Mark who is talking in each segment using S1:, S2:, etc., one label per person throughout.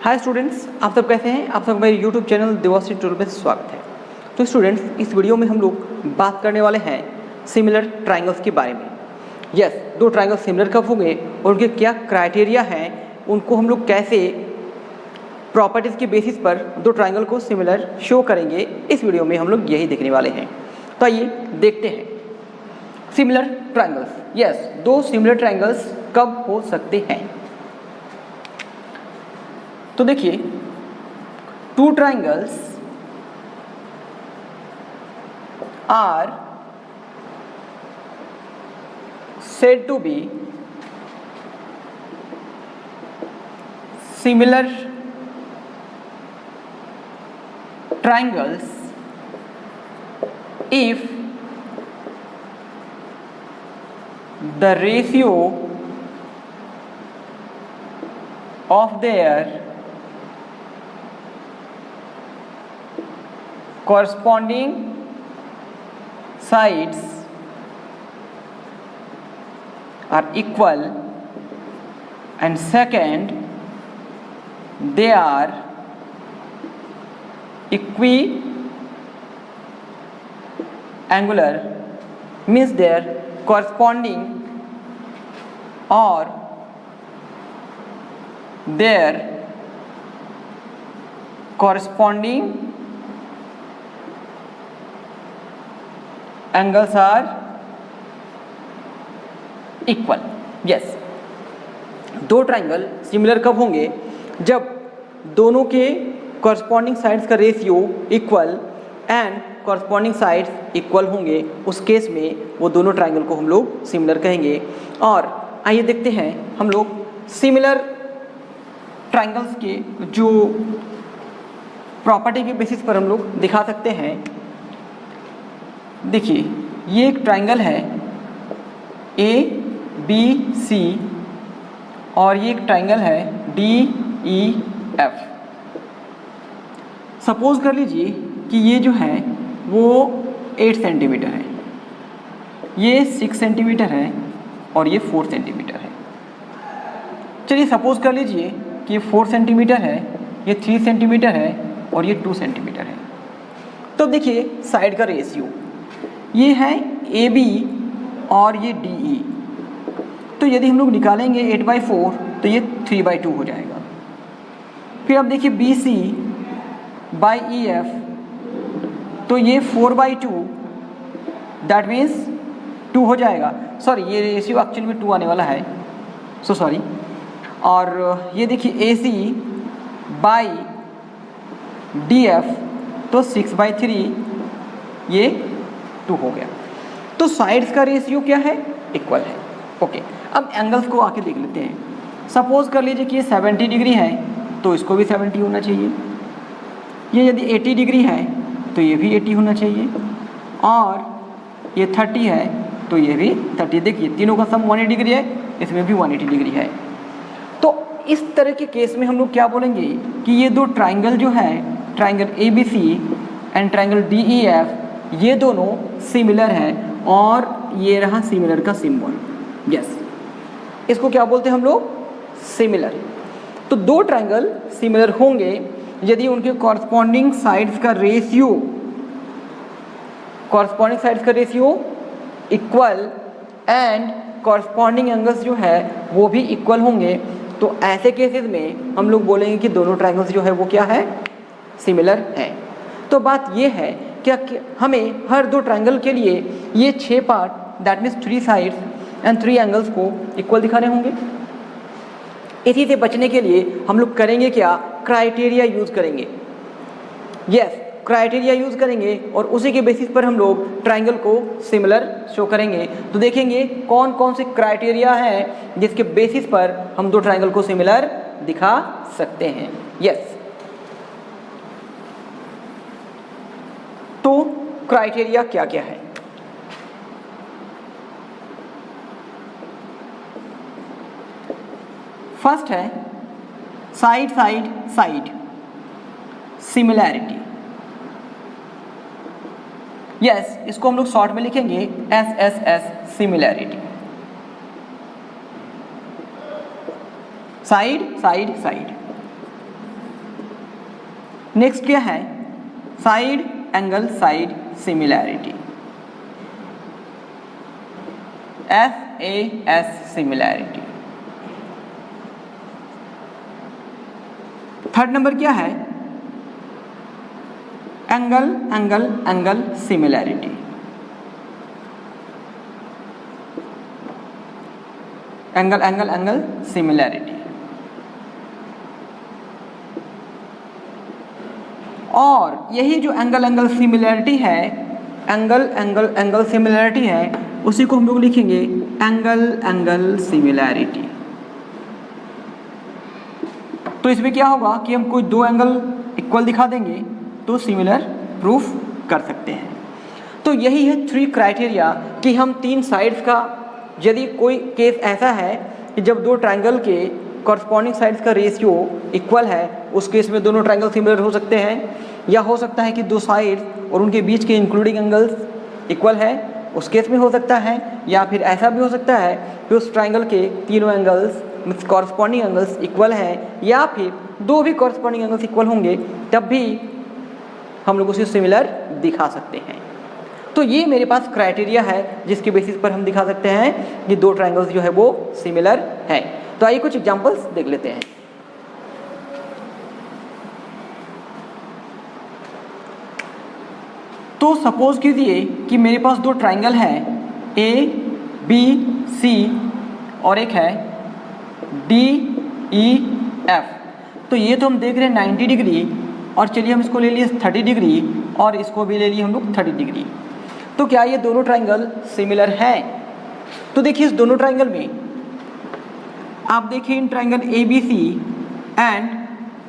S1: Hi students, आप सब कैसे हैं। आप सब मेरे यूट्यूब चैनल देवाश्री ट्यूटोरियल में स्वागत है। तो स्टूडेंट्स, इस वीडियो में हम लोग बात करने वाले हैं सिमिलर ट्रायंगल्स के बारे में। यस, दो ट्रायंगल सिमिलर कब होंगे और उनके क्या क्राइटेरिया हैं, उनको हम लोग कैसे प्रॉपर्टीज़ के बेसिस पर दो ट्रायंगल को सिमिलर शो करेंगे, इस वीडियो में हम लोग यही देखने वाले हैं। तो आइए देखते हैं सिमिलर ट्रायंगल्स। यस, दो सिमिलर ट्रायंगल्स कब हो सकते हैं। तो देखिए, two triangles are said to be similar triangles if the ratio of their corresponding sides are equal, and second, they are equiangular, means their corresponding or their corresponding angles are equal. Yes, दो triangle similar कब होंगे, जब दोनों के corresponding sides का ratio equal and corresponding sides equal होंगे। उस case में वो दोनों ट्राइंगल को हम लोग सिमिलर कहेंगे। और आइए देखते हैं हम लोग सिमिलर ट्राइंगल्स के जो प्रॉपर्टी के बेसिस पर हम लोग दिखा सकते हैं। देखिए, ये एक ट्राइंगल है ए बी सी और ये एक ट्राइंगल है डी ई एफ। सपोज कर लीजिए कि ये जो है वो 8 सेंटीमीटर है, ये 6 सेंटीमीटर है और ये 4 सेंटीमीटर है। चलिए सपोज कर लीजिए कि ये 4 सेंटीमीटर है, ये 3 सेंटीमीटर है और ये 2 सेंटीमीटर है। तो देखिए साइड का रेशियो ये है ए बी और ये डी ई। तो यदि हम लोग निकालेंगे 8/4 तो ये 3/2 हो जाएगा। फिर अब देखिए B C by E F, तो ये 4/2, दैट मीन्स 2 हो जाएगा। सॉरी, ये रेशियो एक्चुअली में 2 आने वाला है, सो सॉरी। और ये देखिए A C by D F, तो 6/3, ये 2 हो गया। तो साइड्स का रेशियो क्या है, इक्वल है। ओके, अब एंगल्स को आके देख लेते हैं। सपोज कर लीजिए कि ये 70 डिग्री है तो इसको भी 70 होना चाहिए। ये यदि 80 डिग्री है तो ये भी 80 होना चाहिए, और ये 30 है तो ये भी 30। देखिए तीनों का सम 180 डिग्री है, इसमें भी 180 डिग्री है। तो इस तरह के केस में हम लोग क्या बोलेंगे कि ये दो ट्राइंगल जो है, triangle A B C and triangle D E F, ये दोनों सिमिलर है और ये रहा सिमिलर का सिंबल। यस, इसको क्या बोलते हैं हम लोग, सिमिलर। तो दो ट्राइंगल सिमिलर होंगे यदि उनके कॉरस्पॉन्डिंग साइड्स का ratio equal and corresponding angles जो है वो भी इक्वल होंगे। तो ऐसे केसेस में हम लोग बोलेंगे कि दोनों ट्राइंगल्स जो है वो क्या है, सिमिलर है। तो बात ये है क्या हमें हर दो ट्राइंगल के लिए ये 6 part, that means 3 sides and 3 angles को इक्वल दिखाने होंगे। इसी से बचने के लिए हम लोग करेंगे क्या, क्राइटेरिया यूज़ करेंगे। यस, क्राइटेरिया यूज़ करेंगे और उसी के बेसिस पर हम लोग ट्राइंगल को सिमिलर शो करेंगे। तो देखेंगे कौन कौन से क्राइटेरिया हैं जिसके बेसिस पर हम दो ट्राइंगल को सिमिलर दिखा सकते हैं। यस, तो क्राइटेरिया क्या क्या है। फर्स्ट है side side side similarity. Yes, इसको हम लोग शॉर्ट में लिखेंगे SSS, similarity. Side side side. Next क्या है, side angle side similarity, SAS similarity. Third number क्या है, angle angle angle similarity, angle angle angle similarity. और यही जो एंगल एंगल सिमिलैरिटी है, एंगल एंगल एंगल सिमिलैरिटी है, उसी को हम लोग लिखेंगे एंगल एंगल सिमिलैरिटी। तो इसमें क्या होगा कि हम कोई दो एंगल इक्वल दिखा देंगे तो सिमिलर प्रूफ कर सकते हैं। तो यही है 3 क्राइटेरिया कि हम 3 साइड्स का, यदि कोई केस ऐसा है कि जब दो ट्रायंगल के कॉरस्पॉन्डिंग साइड्स का रेशियो इक्वल है, उस केस में दोनों ट्रायंगल सिमिलर हो सकते हैं। या हो सकता है कि दो साइड्स और उनके बीच के इंक्लूडिंग एंगल्स इक्वल है, उस केस में हो सकता है। या फिर ऐसा भी हो सकता है कि उस ट्रायंगल के तीनों angles means corresponding angles equal हैं, या फिर दो भी कॉरस्पॉन्डिंग एंगल्स इक्वल होंगे, तब भी हम लोग उसे सिमिलर दिखा सकते हैं। तो ये मेरे पास क्राइटेरिया है जिसके बेसिस पर हम दिखा सकते हैं कि दो ट्रायंगल्स जो है वो सिमिलर है। तो आइए कुछ एग्जांपल्स देख लेते हैं। तो सपोज कीजिए कि मेरे पास दो ट्रायंगल हैं ABC और एक है DEF। तो ये तो हम देख रहे हैं 90 डिग्री, और चलिए हम इसको ले लिए 30 डिग्री और इसको भी ले लिए हम लोग 30 डिग्री। तो क्या ये दोनों ट्रायंगल सिमिलर हैं? तो देखिए इस दोनों ट्रायंगल में आप देखिए in triangle ABC and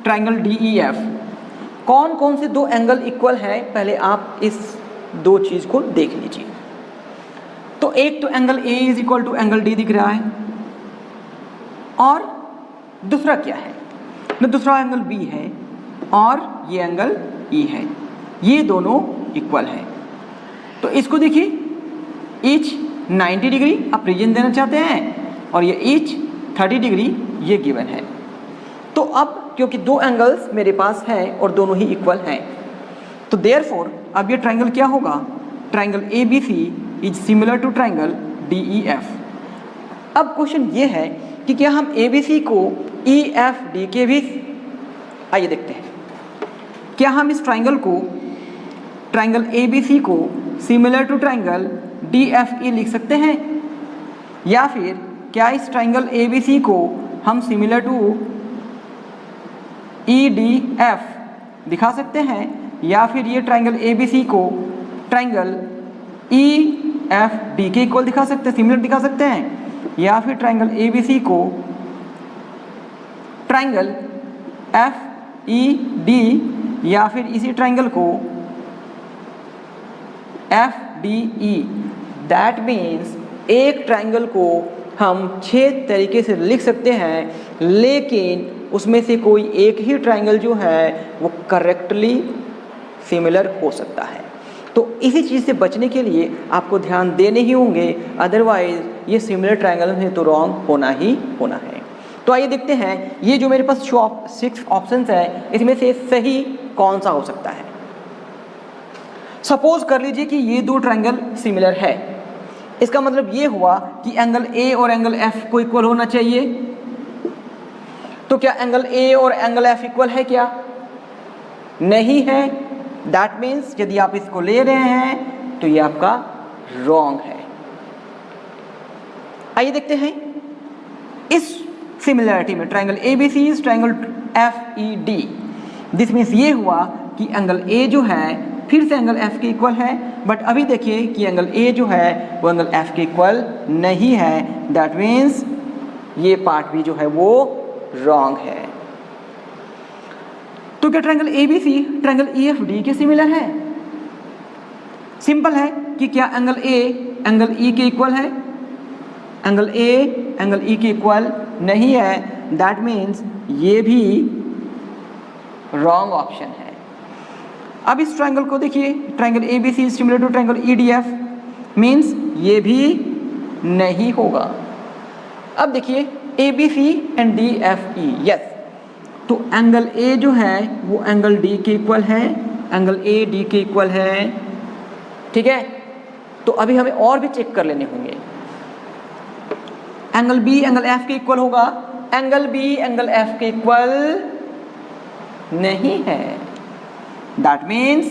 S1: triangle DEF कौन कौन से दो एंगल इक्वल हैं, पहले आप इस दो चीज़ को देख लीजिए। तो एक तो angle A is equal to angle D दिख रहा है, और दूसरा क्या है, दूसरा एंगल B है और ये एंगल E है, ये दोनों इक्वल है। तो इसको देखिए ईच 90 डिग्री आप रीजन देना चाहते हैं और ये ईच 30 डिग्री ये गिवन है। तो अब क्योंकि दो एंगल्स मेरे पास हैं और दोनों ही इक्वल हैं, तो देयरफॉर अब ये ट्रायंगल क्या होगा, triangle ABC is similar to triangle DEF। अब क्वेश्चन ये है कि क्या हम ABC को EFD के भी, आइए देखते हैं, क्या हम इस ट्रायंगल को, ट्रायंगल ABC को सिमिलर टू ट्रायंगल DFE लिख सकते हैं, या फिर क्या इस ट्रायंगल ABC को हम सिमिलर टू EDF दिखा सकते हैं, या फिर ये ट्रायंगल ABC को ट्रायंगल EFD के इक्वल दिखा सकते हैं, सिमिलर दिखा सकते हैं, या फिर ट्रायंगल ABC को ट्रायंगल FED या फिर इसी ट्रायंगल को FDE। दैट मीन्स एक ट्रायंगल को हम 6 तरीके से लिख सकते हैं, लेकिन उसमें से कोई एक ही ट्रायंगल जो है वो करेक्टली सिमिलर हो सकता है। तो इसी चीज़ से बचने के लिए आपको ध्यान देने ही होंगे, अदरवाइज ये सिमिलर ट्रायंगल में तो रॉन्ग होना ही होना है। तो आइए देखते हैं ये जो मेरे पास 6 ऑप्शंस है, इसमें से सही कौन सा हो सकता है। सपोज कर लीजिए कि ये दो ट्रायंगल सिमिलर है, इसका मतलब ये हुआ कि एंगल A और एंगल F को इक्वल होना चाहिए। तो क्या एंगल A और एंगल F इक्वल है क्या? नहीं है। दैट मीन्स यदि आप इसको ले रहे हैं तो ये आपका रॉन्ग है। आइए देखते हैं इस सिमिलरिटी में triangle ABC is triangle FED। This means ये हुआ कि एंगल A जो है फिर से एंगल F के इक्वल है, बट अभी देखिए कि एंगल A जो है वो एंगल F के इक्वल नहीं है। दैट मीन्स ये पार्ट भी जो है वो रॉन्ग है। तो क्या ट्रायंगल ABC ट्रायंगल EFD के सिमिलर है? सिंपल है कि क्या एंगल A एंगल E के इक्वल है? एंगल A एंगल E के इक्वल नहीं है। दैट मीन्स ये भी रॉन्ग ऑप्शन है। अब इस ट्रायंगल को देखिए, triangle ABC is similar to triangle EDF, means ये भी नहीं होगा। अब देखिए ABC एंड DFE, यस तो एंगल ए जो है वो एंगल डी के इक्वल है, एंगल ए डी के इक्वल है, ठीक है। तो अभी हमें और भी चेक कर लेने होंगे। एंगल बी एंगल एफ के इक्वल होगा, एंगल बी एंगल एफ के इक्वल नहीं है। दैट मीन्स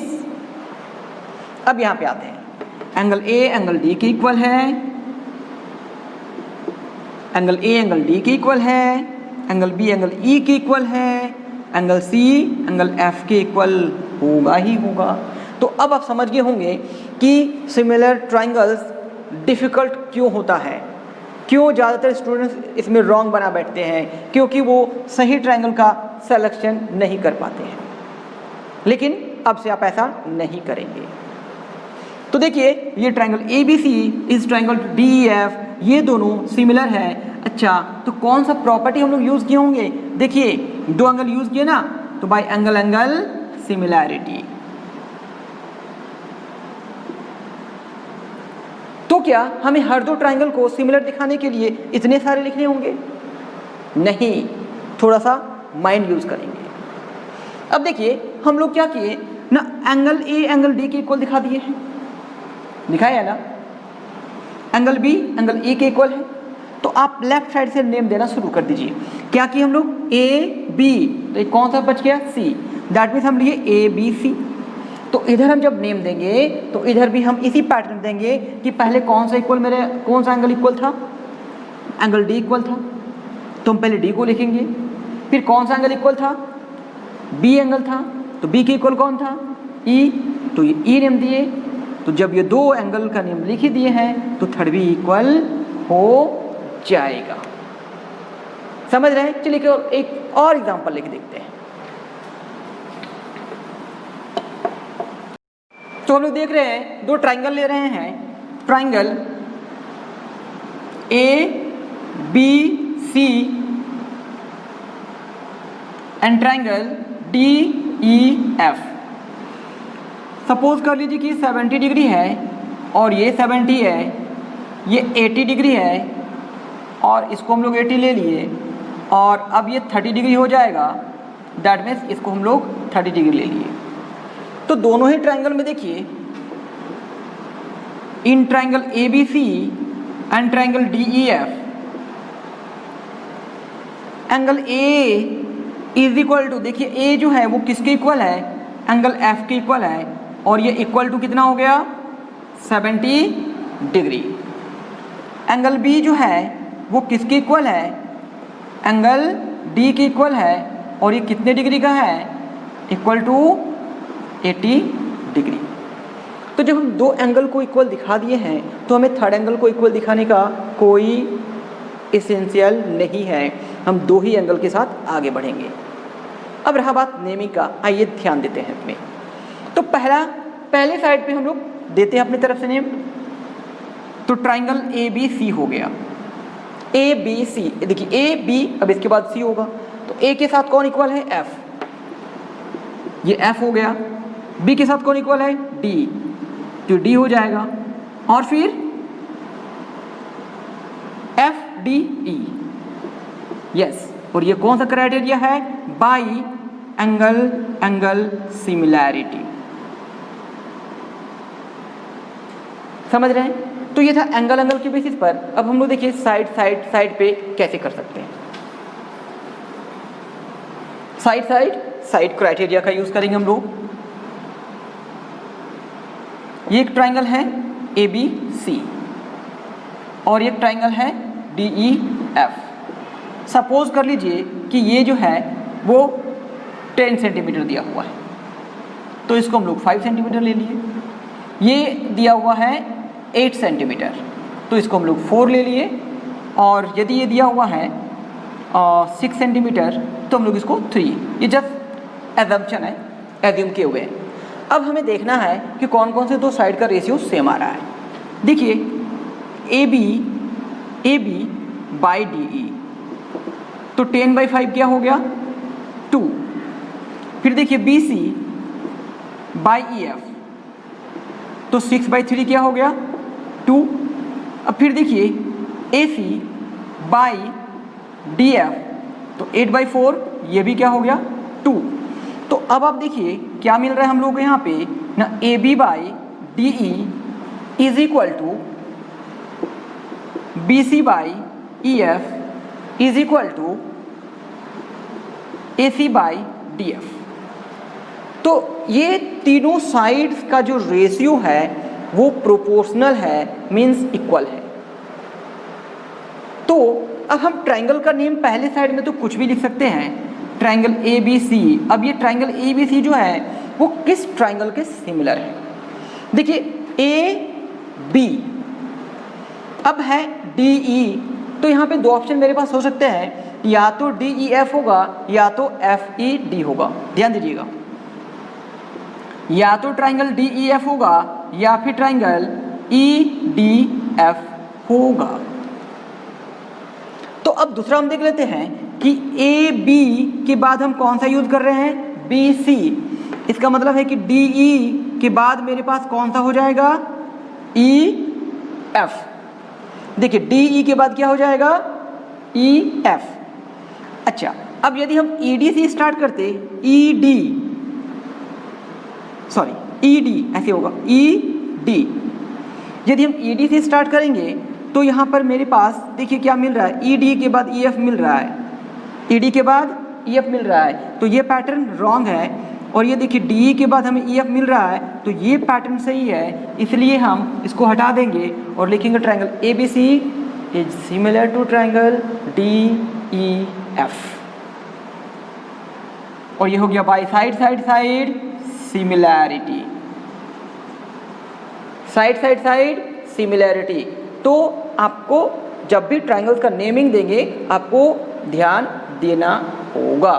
S1: अब यहां पे आते हैं, एंगल ए एंगल डी के इक्वल है, एंगल ए एंगल डी के इक्वल है, एंगल बी एंगल ई के इक्वल है, एंगल सी एंगल एफ के इक्वल होगा ही होगा। तो अब आप समझ गए होंगे कि सिमिलर ट्राइंगल्स डिफ़िकल्ट क्यों होता है, क्यों ज़्यादातर स्टूडेंट्स इसमें रॉन्ग बना बैठते हैं, क्योंकि वो सही ट्राइंगल का सिलेक्शन नहीं कर पाते हैं। लेकिन अब से आप ऐसा नहीं करेंगे। तो देखिए ये ट्राइंगल ए बी सी, इस ट्राइंगल डी ई एफ, ये दोनों सिमिलर है। अच्छा, तो कौन सा प्रॉपर्टी हम लोग यूज़ किए होंगे? देखिए दो एंगल यूज़ किए ना, तो बाय एंगल एंगल सिमिलैरिटी। तो क्या हमें हर दो ट्राइंगल को सिमिलर दिखाने के लिए इतने सारे लिखने होंगे? नहीं, थोड़ा सा माइंड यूज़ करेंगे। अब देखिए हम लोग क्या किए ना, एंगल ए एंगल डी के इक्वल दिखा दिए हैं, दिखाया ना। एंगल बी एंगल ए के इक्वल है, तो आप लेफ्ट साइड से नेम देना शुरू कर दीजिए। क्या किए हम लोग? ए बी, तो एक कौन सा बच गया? सी। दैट मीन्स हम लिए ए बी सी। तो इधर हम जब नेम देंगे तो इधर भी हम इसी पैटर्न देंगे कि पहले कौन सा इक्वल, मेरे कौन सा एंगल इक्वल था? एंगल डी इक्वल था, तो हम पहले डी को लिखेंगे। फिर कौन सा एंगल इक्वल था? बी एंगल था, तो बी के इक्वल कौन था? ई, तो ये ई नेम दिए। तो जब ये दो एंगल का नेम लिख ही दिए हैं तो थर्ड भी इक्वल हो जाएगा। समझ रहे हैं? चलिए एक और एग्जांपल लेके देखते हैं। तो हम लोग देख रहे हैं दो ट्राइंगल ले रहे हैं, triangle A B C and triangle D E F. Suppose कर लीजिए कि 70 डिग्री है और ये 70 है, ये 80 डिग्री है और इसको हम लोग 80 ले लिए, और अब ये 30 डिग्री हो जाएगा। दैट मीन्स इसको हम लोग 30 डिग्री ले लिए। तो दोनों ही ट्राइंगल में देखिए, in triangle A B C and triangle D E F, angle A is equal to, देखिए ए जो है वो किसके इक्वल है? एंगल एफ के इक्वल है, और ये इक्वल टू कितना हो गया? 70 डिग्री। एंगल बी जो है वो किसके इक्वल है? एंगल डी के इक्वल है, और ये कितने डिग्री का है? Equal to 80 degree. तो जब हम दो एंगल को इक्वल दिखा दिए हैं तो हमें थर्ड एंगल को इक्वल दिखाने का कोई एसेंशियल नहीं है, हम दो ही एंगल के साथ आगे बढ़ेंगे। अब रहा बात नेमिंग का, आइए ध्यान देते हैं इसमें। तो पहले साइड पे हम लोग देते हैं अपनी तरफ से नेम। तो ट्राइंगल ए बी सी हो गया, ए बी सी, देखिए ए बी, अब इसके बाद सी होगा, तो ए के साथ कौन इक्वल है? एफ, ये एफ हो गया। बी के साथ कौन इक्वल है? डी, तो डी हो जाएगा। और फिर एफ डी ई, यस। और ये कौन सा क्राइटेरिया है? By angle angle similarity. समझ रहे हैं? तो ये था एंगल एंगल के बेसिस पर। अब हम लोग देखिए साइड पे कैसे कर सकते हैं। साइड क्राइटेरिया का यूज करेंगे हम लोग। ये एक ट्राइंगल है ए बी सी और एक ट्राइंगल है डी ई एफ। सपोज कर लीजिए कि ये जो है वो 10 सेंटीमीटर दिया हुआ है, तो इसको हम लोग 5 सेंटीमीटर ले लिए। ये दिया हुआ है 8 सेंटीमीटर, तो इसको हम लोग 4 ले लिए। और यदि ये दिया हुआ है 6 सेंटीमीटर, तो हम लोग इसको 3। ये जस्ट एजम्पशन है, एज्यूम किए हुए हैं। अब हमें देखना है कि कौन कौन से दो साइड का रेशियो सेम आ रहा है। देखिए A B by D E, तो 10/5 क्या हो गया? 2। फिर देखिए B C by E F, तो 6/3 क्या हो गया? 2। अब फिर देखिए A C by D F, तो 8/4 ये भी क्या हो गया 2। तो अब आप देखिए क्या मिल रहा है हम लोग को यहाँ पे ना, AB/DE is equal to BC/EF is equal to AC/DF। तो ये तीनों साइड्स का जो रेशियो है वो प्रोपोर्शनल है, मींस इक्वल है। तो अब हम ट्रायंगल का नेम पहले साइड में तो कुछ भी लिख सकते हैं, ट्रायंगल ABC। अब ये ट्रायंगल ABC जो है वो किस ट्रायंगल के सिमिलर है? देखिए AB अब है DE, तो यहाँ पे दो ऑप्शन मेरे पास हो सकते हैं, या तो DEF होगा या तो FED होगा। ध्यान दीजिएगा, या तो ट्रायंगल DEF होगा या फिर ट्रायंगल EDF होगा। तो अब दूसरा हम देख लेते हैं कि AB के बाद हम कौन सा यूज कर रहे हैं, BC। इसका मतलब है कि DE के बाद मेरे पास कौन सा हो जाएगा, EF। देखिए DE के बाद क्या हो जाएगा, EF। अच्छा, अब यदि हम ED से स्टार्ट करते, ED ऐसे होगा, ED। यदि हम ED से स्टार्ट करेंगे तो यहाँ पर मेरे पास देखिए क्या मिल रहा है, ED के बाद EF मिल रहा है, ED के बाद EF मिल रहा है, तो ये पैटर्न रॉन्ग है। और ये देखिए DE के बाद हमें EF मिल रहा है, तो ये पैटर्न सही है, इसलिए हम इसको हटा देंगे और लिखेंगे triangle ABC is similar to triangle DEF। और ये हो गया by side similarity, side similarity. तो आपको जब भी ट्रायंगल्स का नेमिंग देंगे आपको ध्यान देना होगा।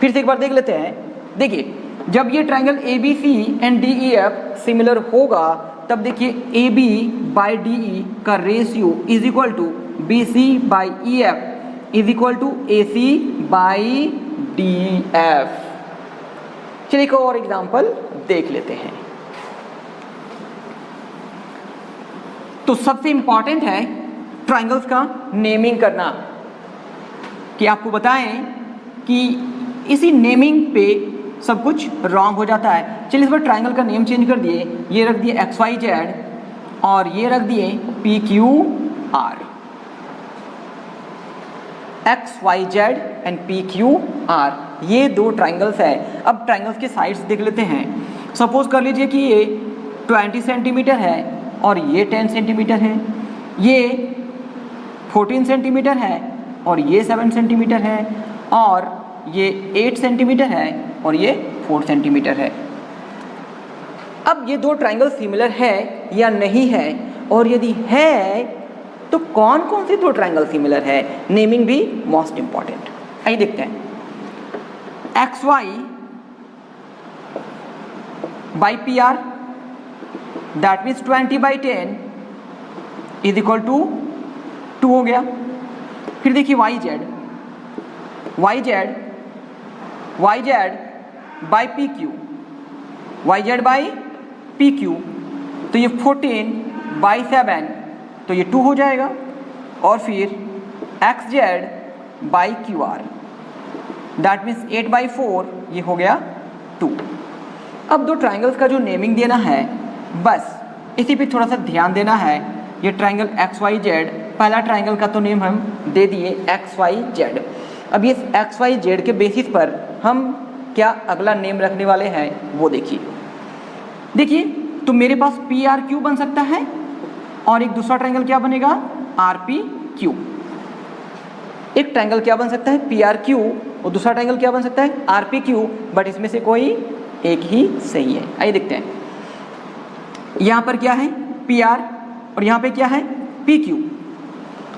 S1: फिर से एक बार देख लेते हैं। देखिए जब ये triangle ABC and DEF similar होगा तब देखिए AB/DE का ratio is equal to BC/EF is equal to AC/DF। चलिए एक और एग्जांपल देख लेते हैं। तो सबसे इंपॉर्टेंट है ट्रायंगल्स का नेमिंग करना, कि आपको बताएं कि इसी नेमिंग पे सब कुछ रॉन्ग हो जाता है। चलिए इस बार ट्रायंगल का नेम चेंज कर दिए, ये रख दिए XYZ और ये रख दिए PQR। XYZ एंड PQR ये दो ट्रायंगल्स है। अब ट्रायंगल्स के साइड्स देख लेते हैं। सपोज कर लीजिए कि ये 20 सेंटीमीटर है और ये 10 सेंटीमीटर है, ये 14 सेंटीमीटर है और ये 7 सेंटीमीटर है, और ये 8 सेंटीमीटर है और ये 4 सेंटीमीटर है। अब ये दो ट्रायंगल सिमिलर है या नहीं है, और यदि है तो कौन कौन से दो ट्रायंगल सिमिलर है, नेमिंग भी मोस्ट इंपॉर्टेंट। आइए देखते हैं। XY/PR that means 20/10 is equal to 2 हो गया। फिर देखिए YZ/PQ, YZ/PQ तो ये 14/7 तो ये 2 हो जाएगा। और फिर XZ/QR दैट मीन्स 8/4 ये हो गया 2। अब दो ट्रायंगल्स का जो नेमिंग देना है बस इसी पे थोड़ा सा ध्यान देना है। ये ट्रायंगल XYZ, पहला ट्रायंगल का तो नेम हम दे दिए XYZ। अब ये XYZ के बेसिस पर हम क्या अगला नेम रखने वाले हैं वो देखिए तो मेरे पास PRQ बन सकता है और एक दूसरा ट्रायंगल क्या बनेगा RPQ। एक ट्रायंगल क्या बन सकता है PRQ और दूसरा ट्रायंगल क्या बन सकता है RPQ, बट इसमें से कोई एक ही सही है। आइए देखते हैं। यहाँ पर क्या है PR और यहाँ पे क्या है PQ।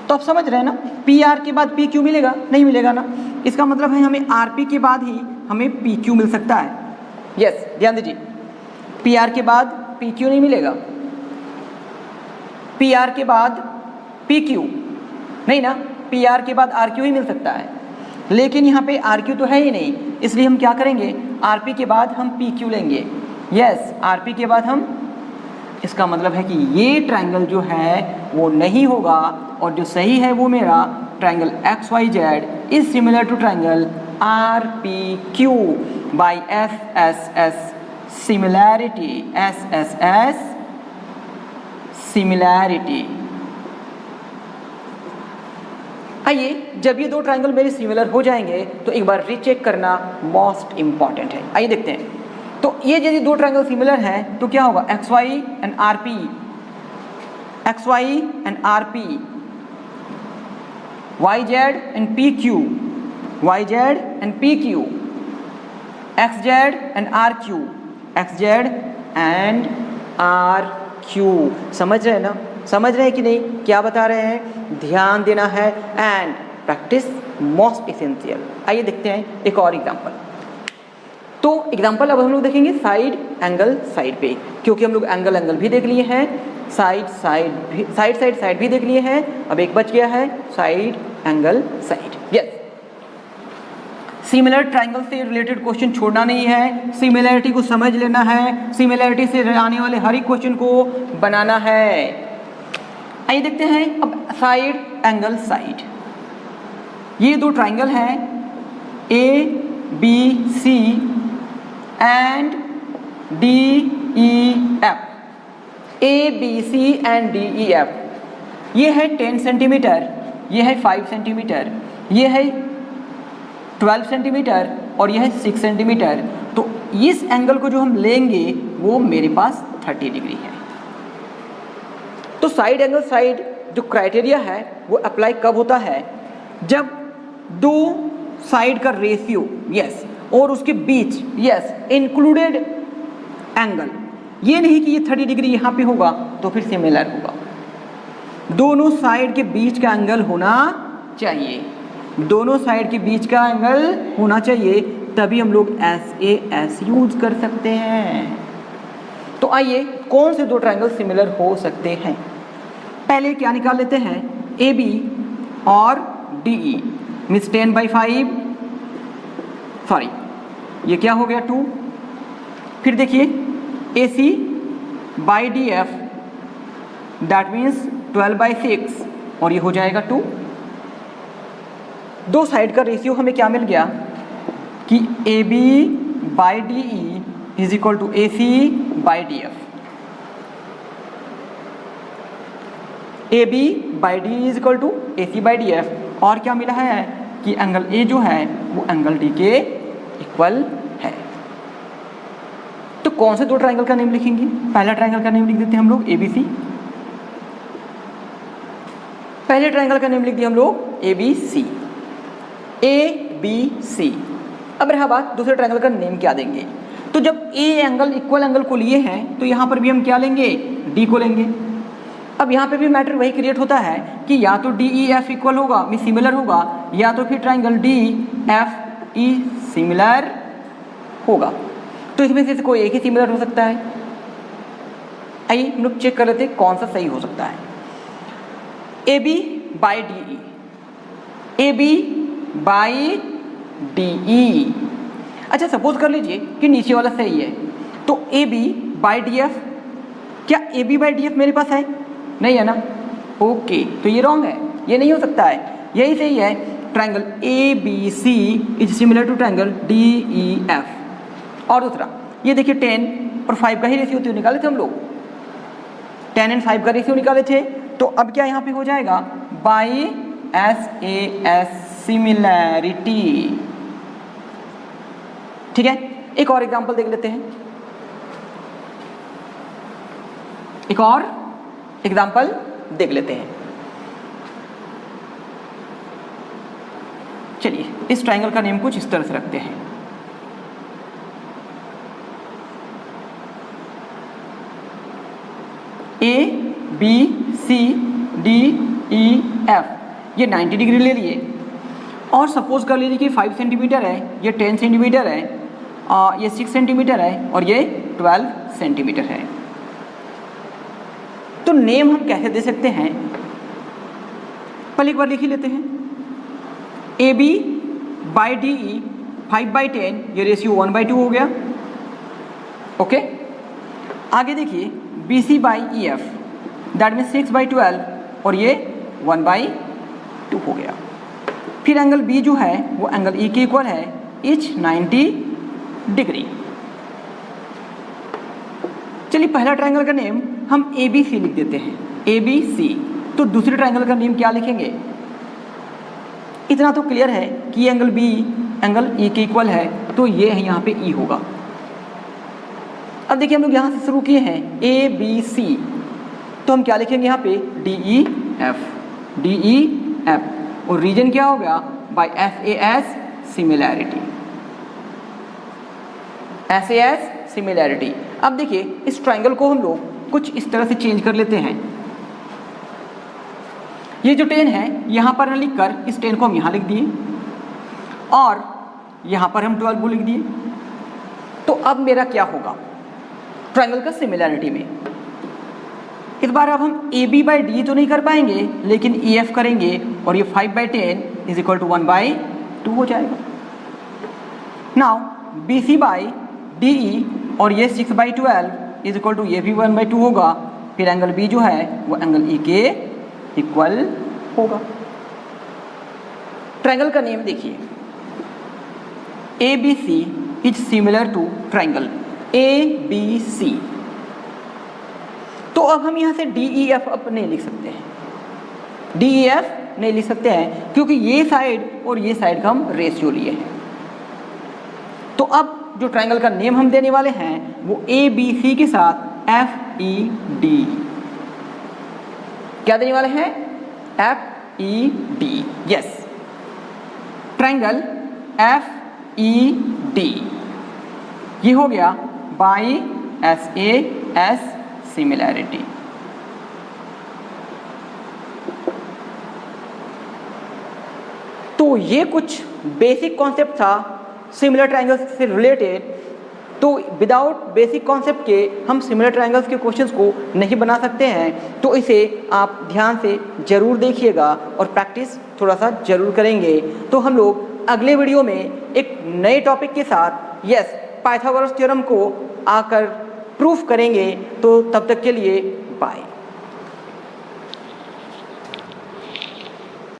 S1: तो आप समझ रहे हैं ना, PR के बाद PQ मिलेगा, नहीं मिलेगा ना। इसका मतलब है हमें RP के बाद ही हमें PQ मिल सकता है। यस, ध्यान दीजिए, PR के बाद PQ नहीं मिलेगा, PR के बाद PQ नहीं ना, PR के बाद RQ ही मिल सकता है। लेकिन यहाँ पे RQ तो है ही नहीं, इसलिए हम क्या करेंगे RP के बाद हम PQ लेंगे। यस, RP के बाद हम, इसका मतलब है कि ये ट्रायंगल जो है वो नहीं होगा और जो सही है वो मेरा triangle XYZ is similar to triangle R P Q by S S S similarity, S S S similarity. आइए, जब ये दो ट्राइंगल मेरे सिमिलर हो जाएंगे तो एक बार रीचेक करना मोस्ट इंपॉर्टेंट है। आइए देखते हैं। तो ये यदि दो ट्राइंगल सिमिलर हैं तो क्या होगा, X Y and R P, X Y and R P, Y Z and P Q, Y Z and P Q, X Z and R Q, X Z and R Q. समझ रहे हैं ना, समझ रहे हैं कि नहीं, क्या बता रहे हैं, ध्यान देना है एंड प्रैक्टिस मोस्ट इसेंशियल। आइए देखते हैं एक और एग्जांपल। तो एग्जांपल अब हम लोग देखेंगे साइड एंगल साइड पे, क्योंकि हम लोग एंगल एंगल भी देख लिए हैं, साइड साइड भी देख लिए हैं, अब एक बच गया है side angle side. Yes, similar triangle से रिलेटेड क्वेश्चन छोड़ना नहीं है, सिमिलैरिटी को समझ लेना है, सिमिलैरिटी से आने वाले हर एक क्वेश्चन को बनाना है। आइए देखते हैं अब साइड एंगल साइड। ये दो ट्राइंगल हैं A B C and D E F, A B C and D E F. ये है 10 सेंटीमीटर, ये है 5 सेंटीमीटर, ये है 12 सेंटीमीटर और यह है 6 सेंटीमीटर। तो इस एंगल को जो हम लेंगे वो मेरे पास 30 डिग्री है। तो साइड एंगल साइड जो क्राइटेरिया है वो अप्लाई कब होता है, जब दो साइड का रेशियो यस और उसके बीच यस इंक्लूडेड एंगल, ये नहीं कि ये 30 डिग्री यहाँ पे होगा तो फिर सिमिलर होगा, दोनों साइड के बीच का एंगल होना चाहिए, दोनों साइड के बीच का एंगल होना चाहिए, तभी हम लोग SAS यूज कर सकते हैं। तो आइए कौन से दो ट्राइंगल सिमिलर हो सकते हैं। पहले क्या निकाल लेते हैं, AB और DE मीन्स 10/5, सॉरी ये क्या हो गया 2, फिर देखिए AC by DF that means 12/6 और ये हो जाएगा 2। दो साइड का रेशियो हमें क्या मिल गया कि AB by DE is equal to AC by DF, AB by DE is equal to AC by DF, और क्या मिला है कि एंगल A जो है वो एंगल D के इक्वल है। तो कौन से दो ट्राइंगल का नेम लिखेंगे, पहला ट्राइंगल का नेम लिख देते हैं हम लोग ABC, पहले ट्राइंगल का नेम लिख दिया हम लोग ABC, ABC। अब रहा बात दूसरे ट्राइंगल का नेम क्या देंगे। तो जब A एंगल इक्वल एंगल को लिए हैं तो यहाँ पर भी हम क्या लेंगे, D को लेंगे। अब यहाँ पे भी मैटर वही क्रिएट होता है कि या तो DEF इक्वल होगा मीन सिमिलर होगा, या तो फिर ट्राइंगल DFE सिमिलर होगा। तो इसमें से कोई एक ही सिमिलर हो सकता है। आइए हम लोग चेक कर लेते हैं कौन सा सही हो सकता है। AB by DE, AB by DE। अच्छा सपोज कर लीजिए कि नीचे वाला सही है, तो AB बाई DF, क्या AB बाई DF मेरे पास है, नहीं है ना, ओके तो ये रॉन्ग है, ये नहीं हो सकता है, यही सही है। Triangle ABC is similar to triangle DEF। और दूसरा ये देखिए 10 और 5 का ही रेशियो तो निकाले थे हम लोग, 10 एंड 5 का रेशियो निकाले थे, तो अब क्या यहाँ पे हो जाएगा बाई SAS सिमिलैरिटी। ठीक है, एक और एग्जांपल देख लेते हैं, एक और एग्जांपल देख लेते हैं। चलिए इस ट्राइंगल का नेम कुछ इस तरह से रखते हैं, ABCDEF, ये 90 डिग्री ले लिए, और सपोज कर लीजिए कि 5 सेंटीमीटर है, ये 10 सेंटीमीटर है, ये 6 सेंटीमीटर है और ये 12 सेंटीमीटर है। तो नेम हम कैसे दे सकते हैं, पहले एक बार लिख ही लेते हैं। AB बाई DE 5/10, ये रेशियो 1/2 हो गया, ओके। आगे देखिए BC by EF that mean 6/12 और ये 1/2 हो गया। फिर एंगल बी जो है वो एंगल ई के इक्वल है, इच 90 डिग्री। चलिए पहला ट्रायंगल का नेम हम ए बी सी लिख देते हैं, ए बी सी। तो दूसरे ट्रायंगल का नेम क्या लिखेंगे? इतना तो क्लियर है कि एंगल बी एंगल ई के इक्वल है, तो ये है यहाँ पे ई होगा। अब देखिए हम लोग यहाँ से शुरू किए हैं ए बी सी, तो हम क्या लिखेंगे यहाँ पे? D E F, D E F. और रीजन क्या हो गया? By F A S similarity, S A S similarity. अब देखिए इस ट्रायंगल को हम लोग कुछ इस तरह से चेंज कर लेते हैं। ये जो 10 है यहाँ पर लिख कर इस 10 को हम यहाँ लिख दिए और यहाँ पर हम 12 लिख दिए। तो अब मेरा क्या होगा ट्रायंगल का सिमिलैरिटी में? इस बार अब हम ए बी बाई डी तो नहीं कर पाएंगे, लेकिन ई एफ करेंगे और ये 5/10 इज इक्वल टू 1/2 हो जाएगा। Now B C by D E और ये 6/12 इज इक्वल टू ये भी 1/2 होगा। फिर एंगल बी जो है वो एंगल ई के इक्वल होगा। ट्रायंगल का नेम देखिए, A B C is similar to triangle A B C. तो अब हम यहाँ से डी ई एफ अब नहीं लिख सकते हैं, डी ई एफ नहीं लिख सकते हैं क्योंकि ये साइड और ये साइड का हम रेशियो लिए हैं। तो अब जो ट्रायंगल का नेम हम देने वाले हैं वो ए बी सी के साथ एफ ई डी। क्या देने वाले हैं? F E D. Yes, triangle F E D ये हो गया by S A S similarity. तो ये कुछ बेसिक कॉन्सेप्ट था सिमिलर ट्रायंगल्स से रिलेटेड। तो विदाउट बेसिक कॉन्सेप्ट के हम सिमिलर ट्रायंगल्स के क्वेश्चंस को नहीं बना सकते हैं। तो इसे आप ध्यान से ज़रूर देखिएगा और प्रैक्टिस थोड़ा सा ज़रूर करेंगे। तो हम लोग अगले वीडियो में एक नए टॉपिक के साथ यस पाइथागोरस थ्योरम को आकर प्रूफ करेंगे। तो तब तक के लिए बाय।